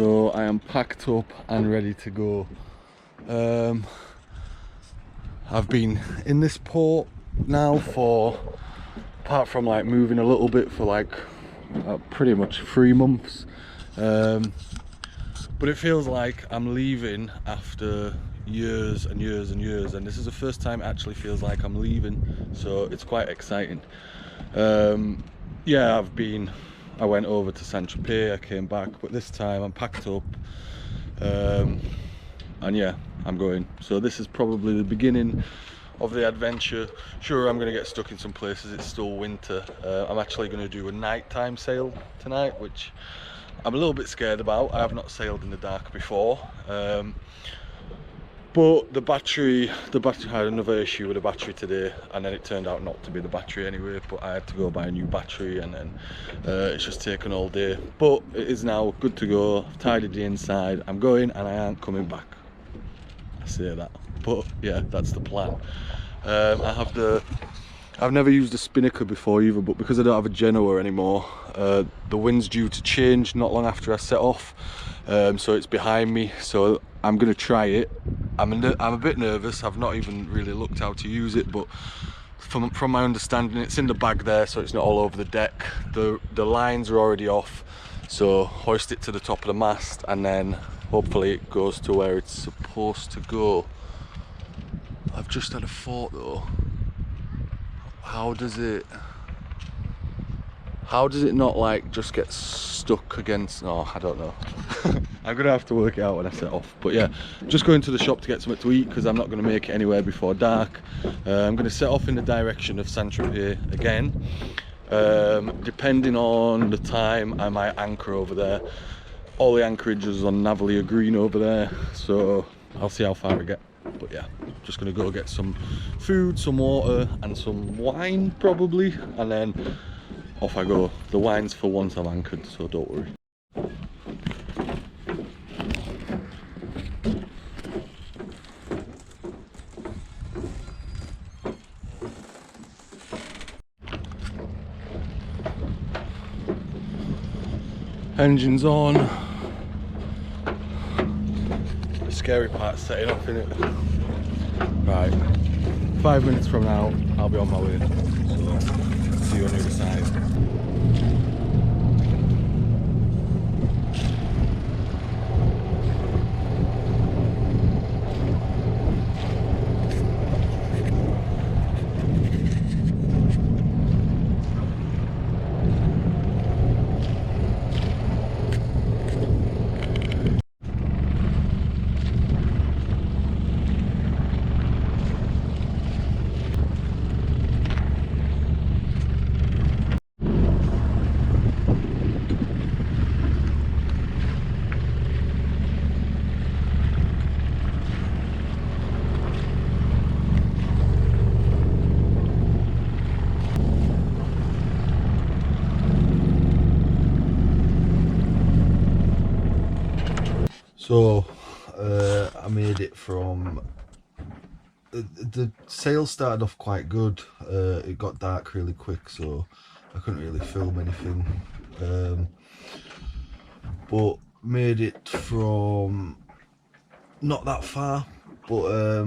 So I am packed up and ready to go. I've been in this port now for, apart from like moving a little bit, for like pretty much 3 months. But it feels like I'm leaving after years and years and years, and this is the first time it actually feels like I'm leaving, so it's quite exciting. Yeah, I went over to Saint Tropez, I came back, but this time I'm packed up, and yeah, I'm going. So this is probably the beginning of the adventure. Sure, I'm going to get stuck in some places, it's still winter. I'm actually going to do a nighttime sail tonight, which I'm a little bit scared about. I have not sailed in the dark before. But the battery, I had another issue with the battery today, and then it turned out not to be the battery anyway, but I had to go buy a new battery, and then it's just taken all day. But it is now good to go. I've tidied the inside, I'm going, and I aren't coming back. I say that, but yeah, that's the plan. I've never used a spinnaker before either, but because I don't have a Genoa anymore, the wind's due to change not long after I set off, so it's behind me, so I'm going to try it. I'm a bit nervous. I've not even really looked how to use it, but from my understanding, it's in the bag there, so it's not all over the deck. The lines are already off, so hoist it to the top of the mast, and then hopefully it goes to where it's supposed to go. I've just had a thought though. How does it not like just get stuck against, no, I don't know. I'm gonna have to work it out when I set off. But yeah, just going to the shop to get something to eat because I'm not gonna make it anywhere before dark. I'm gonna set off in the direction of Saint Tropez again. Depending on the time, I might anchor over there. All the anchorages on Navalia Green over there, so I'll see how far I get. But yeah, just gonna go get some food, some water, and some wine probably, and then off I go. The wine's for once I'm anchored, so don't worry. Engine's on. The scary part's setting off, innit? Right, 5 minutes from now I'll be on my way, so see you on the other side. So I made it from the sail started off quite good. It got dark really quick, so I couldn't really film anything, but made it from not that far, but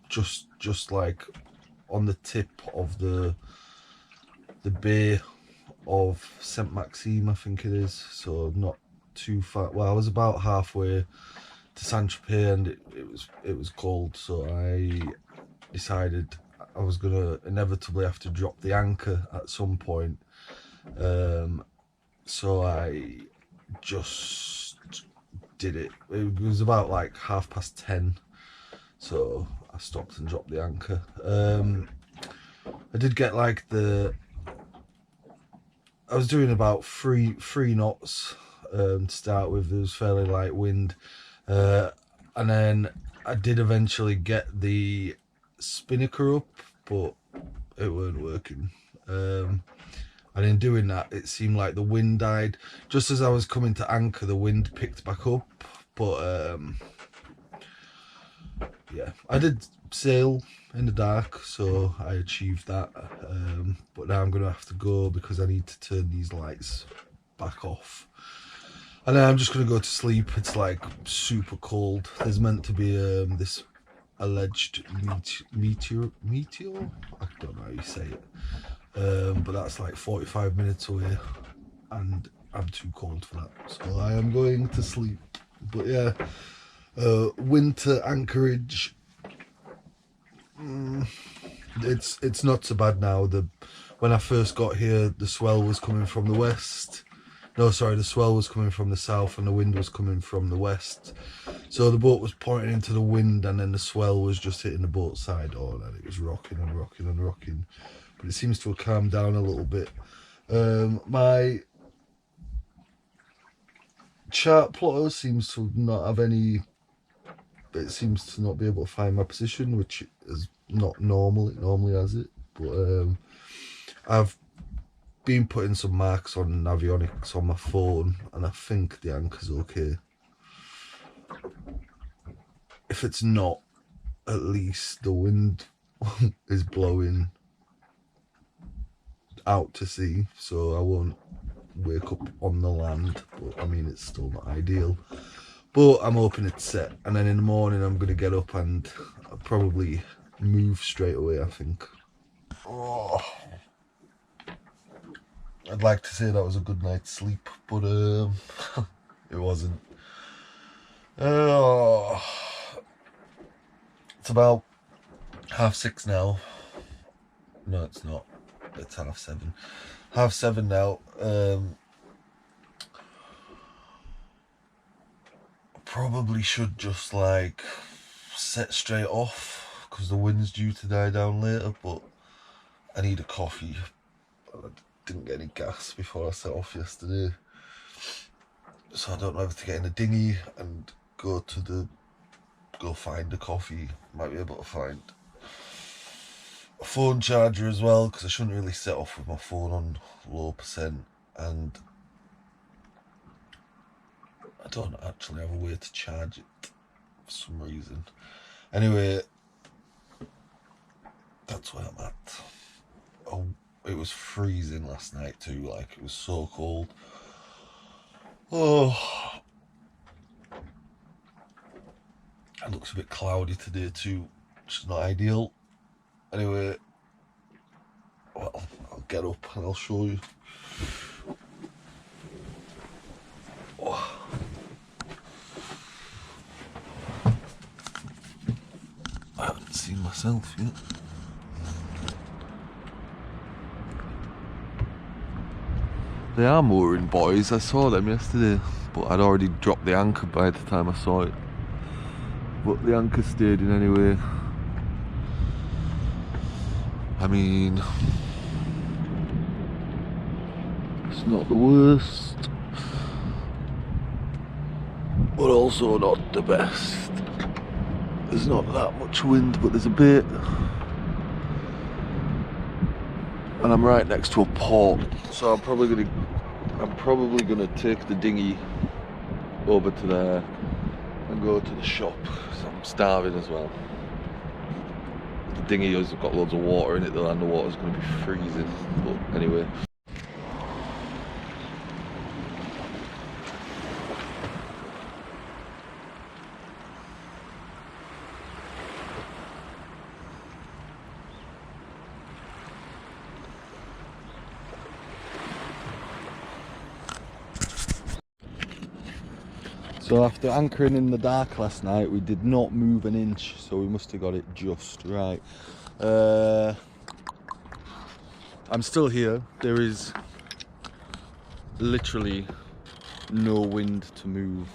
just like on the tip of the bay of Saint Maxime, I think it is, so not too far. Well, I was about halfway to Saint Tropez, and it was cold, so I decided I was gonna inevitably have to drop the anchor at some point. So I just did it. It was about like 10:30, so I stopped and dropped the anchor. I did get like I was doing about three knots to start with. There was fairly light wind, and then I did eventually get the spinnaker up, but it weren't working. And in doing that, it seemed like the wind died. Just as I was coming to anchor, the wind picked back up, but yeah, I did sail in the dark, so I achieved that. But now I'm gonna have to go because I need to turn these lights back off. And then I'm just going to go to sleep. It's like super cold. There's meant to be this alleged meteor? I don't know how you say it. But that's like 45 minutes away. And I'm too cold for that. So I am going to sleep. But yeah, winter anchorage. It's not so bad now. When I first got here, the swell was coming from the west. No, sorry, the swell was coming from the south and the wind was coming from the west. So the boat was pointing into the wind and then the swell was just hitting the boat side. Oh, and it was rocking and rocking and rocking. But it seems to have calmed down a little bit. My chart plotter seems to not have any... It seems to not be able to find my position, which is not normal. It normally has it. But I've been putting some marks on navionics on my phone and I think the anchor's okay. If it's not, at least the wind is blowing out to sea, so I won't wake up on the land. But I mean, it's still not ideal, but I'm hoping it's set. And then in the morning I'm going to get up and I'll probably move straight away, I think. Oh, I'd like to say that was a good night's sleep, but it wasn't. It's about 6:30 now. No, it's not. It's 7:30. 7:30 now. Probably should just like set straight off because the wind's due to die down later, but I need a coffee. I didn't get any gas before I set off yesterday, so I don't know whether to get in a dinghy and go find a coffee. Might be able to find a phone charger as well, because I shouldn't really set off with my phone on low percent, and I don't actually have a way to charge it for some reason. Anyway, that's where I'm at. Oh, it was freezing last night too, like it was so cold. Oh, it looks a bit cloudy today too, which is not ideal. Anyway, well, I'll get up and I'll show you. Oh. I haven't seen myself yet. They are mooring buoys. I saw them yesterday, but I'd already dropped the anchor by the time I saw it. But the anchor stayed in anyway. I mean, it's not the worst, but also not the best. There's not that much wind, but there's a bit. And I'm right next to a port, so I'm probably gonna take the dinghy over to there and go to the shop, because I'm starving as well. The dinghy has got loads of water in it though, and the water's going to be freezing, but anyway. So after anchoring in the dark last night, we did not move an inch, so we must have got it just right. I'm still here. There is literally no wind to move,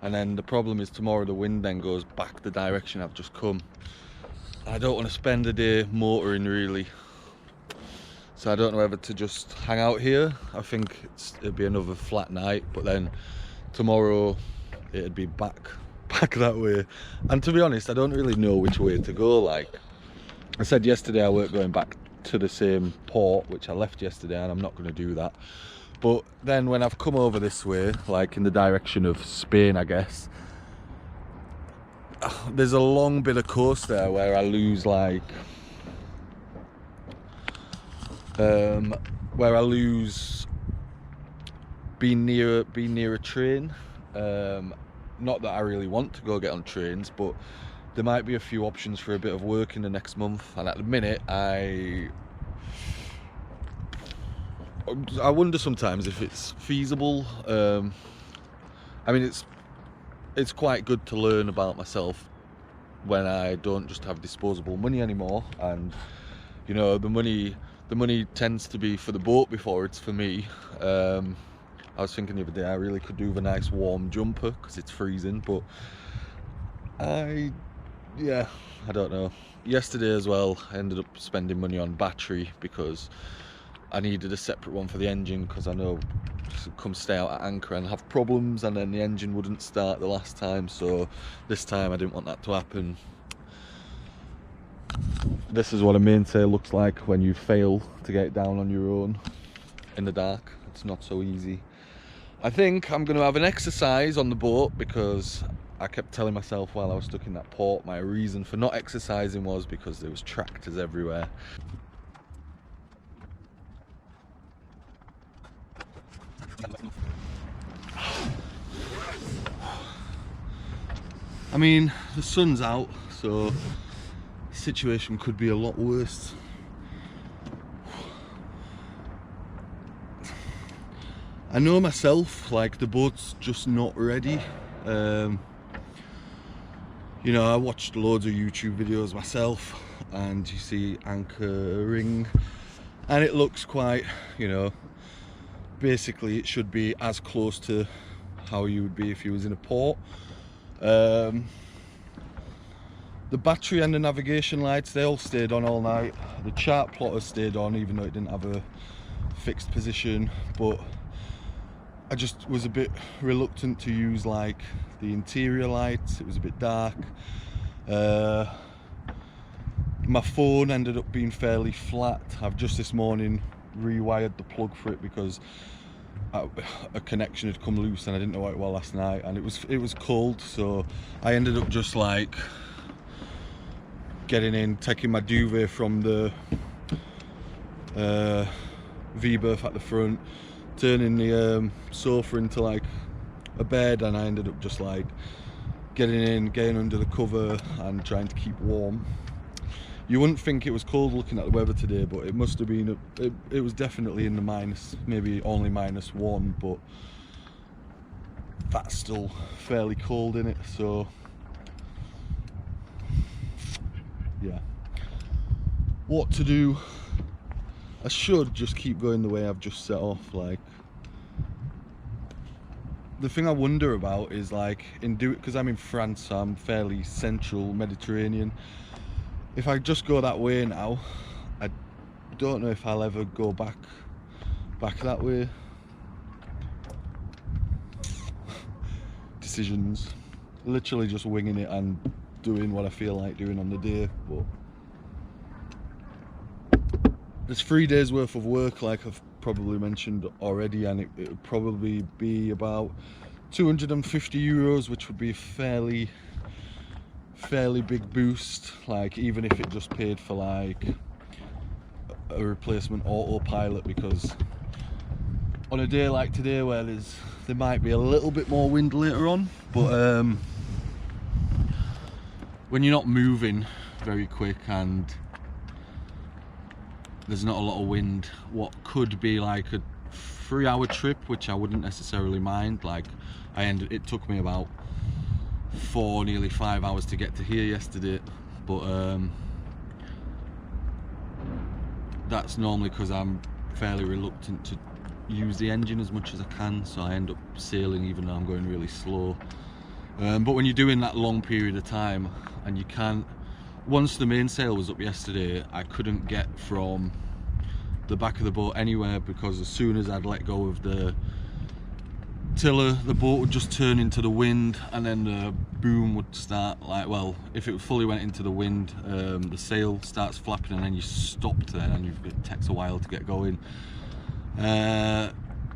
and then the problem is tomorrow the wind then goes back the direction I've just come. I don't want to spend a day motoring really, so I don't know whether to just hang out here. I think it'd be another flat night, but then tomorrow it'd be back that way. And to be honest, I don't really know which way to go. Like I said yesterday, I weren't going back to the same port which I left yesterday, and I'm not going to do that. But then when I've come over this way, like in the direction of Spain, I guess, there's a long bit of coast there where I lose like being near a train. Not that I really want to go get on trains, but there might be a few options for a bit of work in the next month, and at the minute I wonder sometimes if it's feasible. I mean, it's quite good to learn about myself when I don't just have disposable money anymore, and you know, the money tends to be for the boat before it's for me. I was thinking the other day I really could do with a nice warm jumper because it's freezing, but I don't know. Yesterday as well, I ended up spending money on battery because I needed a separate one for the engine, because I know come stay out at anchor and have problems, and then the engine wouldn't start the last time, so this time I didn't want that to happen. This is what a mainsail looks like when you fail to get it down on your own in the dark. It's not so easy. I think I'm going to have an exercise on the boat, because I kept telling myself while I was stuck in that port, my reason for not exercising was because there was tractors everywhere. I mean, the sun's out, so the situation could be a lot worse. I know myself, like, the boat's just not ready. You know, I watched loads of YouTube videos myself, and you see anchoring, and it looks quite, you know, basically it should be as close to how you would be if you was in a port. The battery and the navigation lights, they all stayed on all night. The chart plotter stayed on even though it didn't have a fixed position, but I just was a bit reluctant to use like the interior lights. It was a bit dark. My phone ended up being fairly flat. I've just this morning rewired the plug for it because a connection had come loose and I didn't know what it was last night, and it was cold, so I ended up just like getting in, taking my duvet from the V-berth at the front, turning the sofa into like a bed, and I ended up just like getting in, getting under the cover and trying to keep warm. You wouldn't think it was cold looking at the weather today, but it must have been, it was definitely in the minus, maybe only -1, but that's still fairly cold in it, so yeah. What to do? I should just keep going the way I've just set off. Like, the thing I wonder about is like, because I'm in France, so I'm fairly central Mediterranean. If I just go that way now, I don't know if I'll ever go back that way. Decisions. Literally just winging it and doing what I feel like doing on the day, but there's 3 days worth of work, like I've probably mentioned already, and it would probably be about 250 euros, which would be a fairly big boost, like even if it just paid for like a replacement autopilot, because on a day like today where there might be a little bit more wind later on, but when you're not moving very quick and there's not a lot of wind, what could be like a 3-hour trip, which I wouldn't necessarily mind, like it took me about 4, nearly 5 hours to get to here yesterday, but that's normally because I'm fairly reluctant to use the engine as much as I can, so I end up sailing even though I'm going really slow. But when you're doing that long period of time, and you can't, once the mainsail was up yesterday, I couldn't get from the back of the boat anywhere, because as soon as I'd let go of the tiller, the boat would just turn into the wind, and then the boom would start, like, well, if it fully went into the wind, the sail starts flapping and then you stopped then, and it takes a while to get going.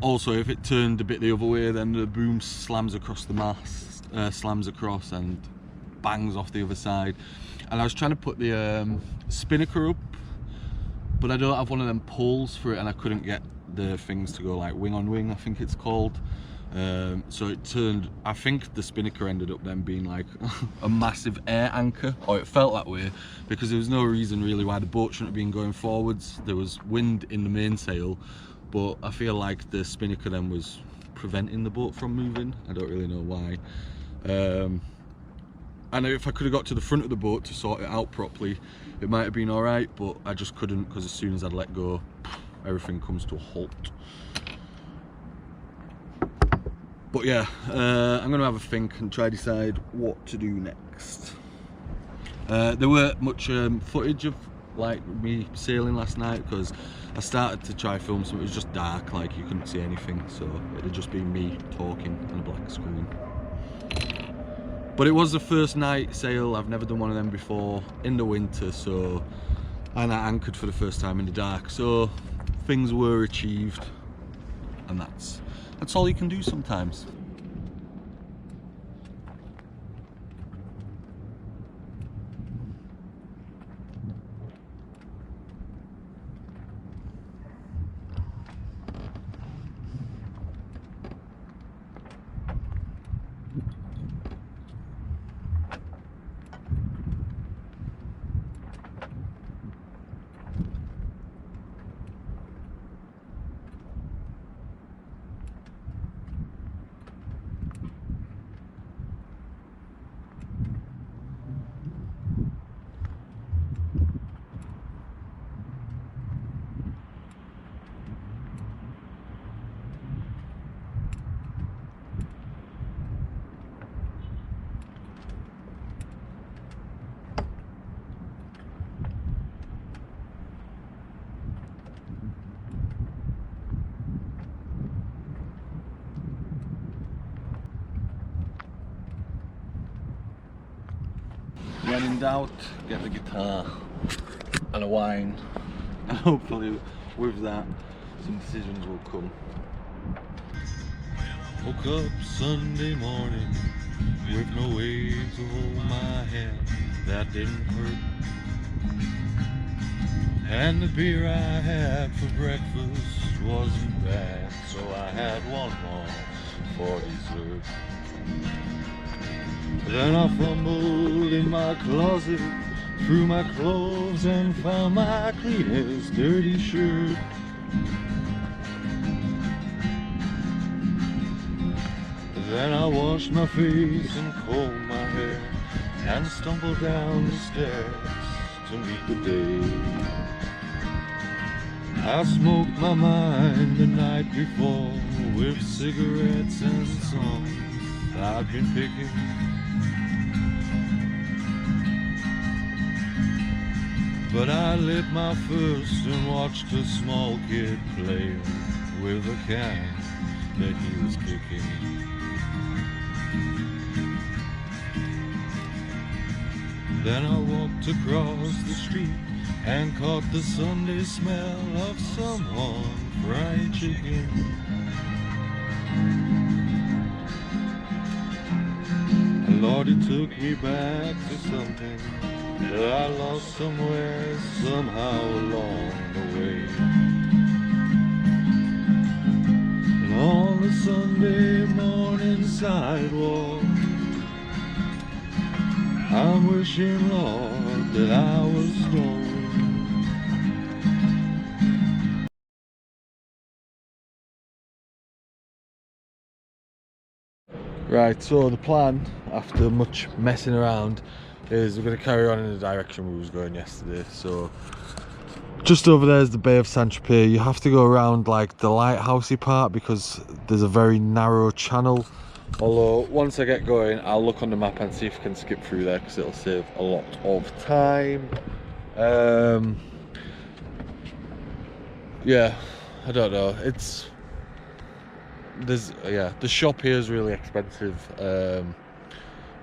Also, if it turned a bit the other way, then the boom slams across the mast, slams across and bangs off the other side. And I was trying to put the spinnaker up, but I don't have one of them poles for it, and I couldn't get the things to go like wing on wing, I think it's called. So it turned, I think the spinnaker ended up then being like a massive air anchor, or it felt that way, because there was no reason really why the boat shouldn't have been going forwards. There was wind in the mainsail, but I feel like the spinnaker then was preventing the boat from moving. I don't really know why. And if I could have got to the front of the boat to sort it out properly, it might have been alright, but I just couldn't, because as soon as I'd let go, everything comes to a halt. But yeah, I'm going to have a think and try to decide what to do next. There weren't much footage of like me sailing last night, because I started to try film some, it was just dark, like you couldn't see anything, so it had just been me talking on a black screen. But it was the first night sail, I've never done one of them before, in the winter, so, and I anchored for the first time in the dark, so things were achieved, and that's all you can do sometimes. When in doubt, get the guitar and a wine, and hopefully with that some decisions will come. Woke up Sunday morning with no way to hold my hand, that didn't hurt. And the beer I had for breakfast wasn't bad, so I had one more for dessert. Then I fumbled in my closet, through my clothes, and found my cleanest dirty shirt. Then I washed my face and combed my hair, and stumbled down the stairs to meet the day. I smoked my mind the night before with cigarettes and songs I've been picking. But I lit my first and watched a small kid play with a can that he was kicking. Then I walked across the street and caught the Sunday smell of someone fried chicken. And Lord, it took me back to something that I lost somewhere, somehow along the way. And on the Sunday morning sidewalk, I'm wishing, Lord, that I was stoned. Right, so the plan, after much messing around, is we're going to carry on in the direction we was going yesterday. So just over there is the Bay of Saint Tropez. You have to go around like the lighthousey part because there's a very narrow channel. Although once I get going, I'll look on the map and see if I can skip through there, because it'll save a lot of time. Yeah, I don't know. The shop here is really expensive.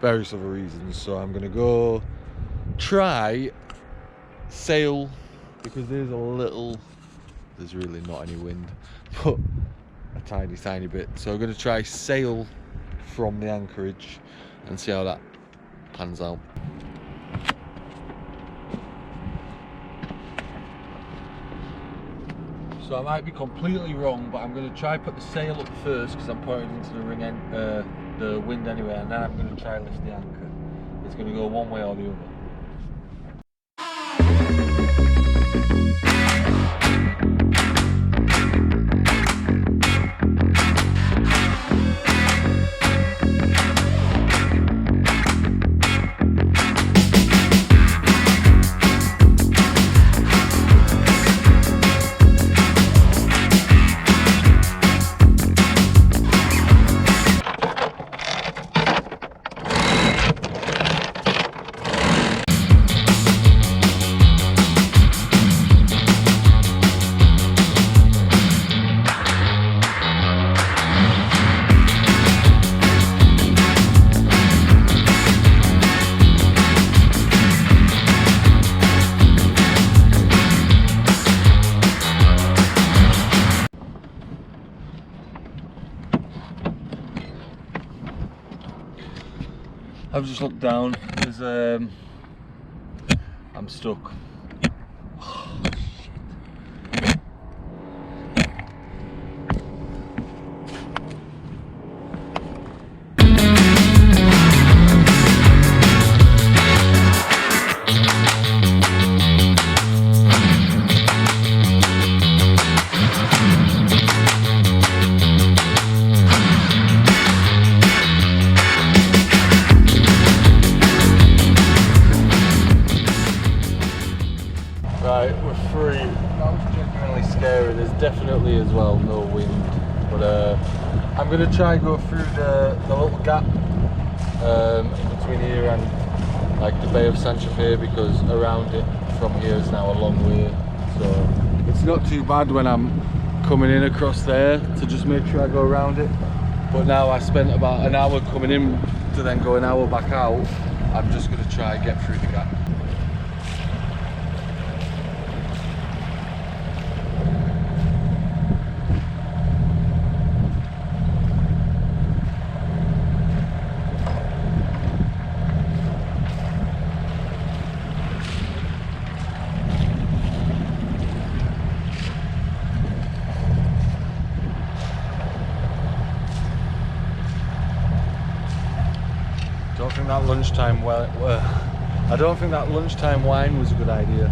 Various other reasons, so I'm gonna go try sail, because there's really not any wind, but a tiny bit. So I'm gonna try sail from the anchorage and see how that pans out. so I might be completely wrong, but I'm going to try put the sail up first because I'm pointed into the wind anyway, and then I'm going to try lift the anchor. It's going to go one way or the other. I've just looked down, there's I'm stuck. Right, we're free. That was genuinely scary. There's definitely as well no wind, but I'm going to try and go through the little gap in between here and like the Bay of Saint Tropez, because around it from here is now a long way, so it's not too bad when I'm coming in across there to just make sure I go around it. But now I spent about an hour coming in to then go an hour back out. I'm just going to try and get through the gap. I don't think that lunchtime wine was a good idea.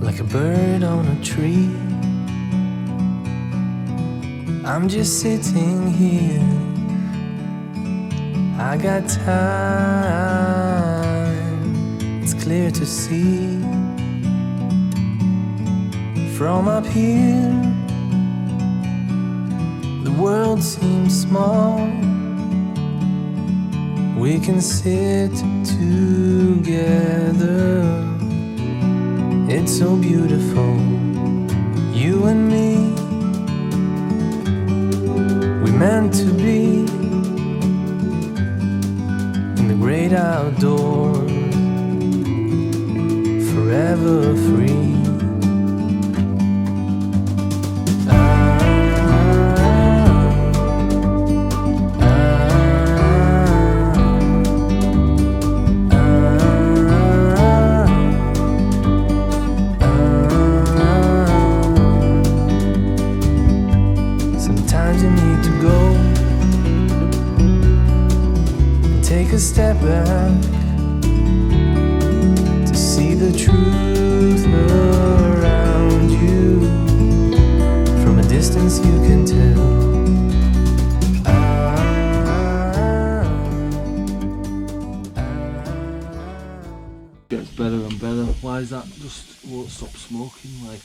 Like a bird on a tree, I'm just sitting here. I got time, it's clear to see. From up here, the world seems small. We can sit together. It's so beautiful, you and me. We meant to be in the great outdoors, forever free. Sometimes you need to go and take a step back to see the truth around you. From a distance you can tell. Gets better and better. Why is that? Just won't stop smoking, like.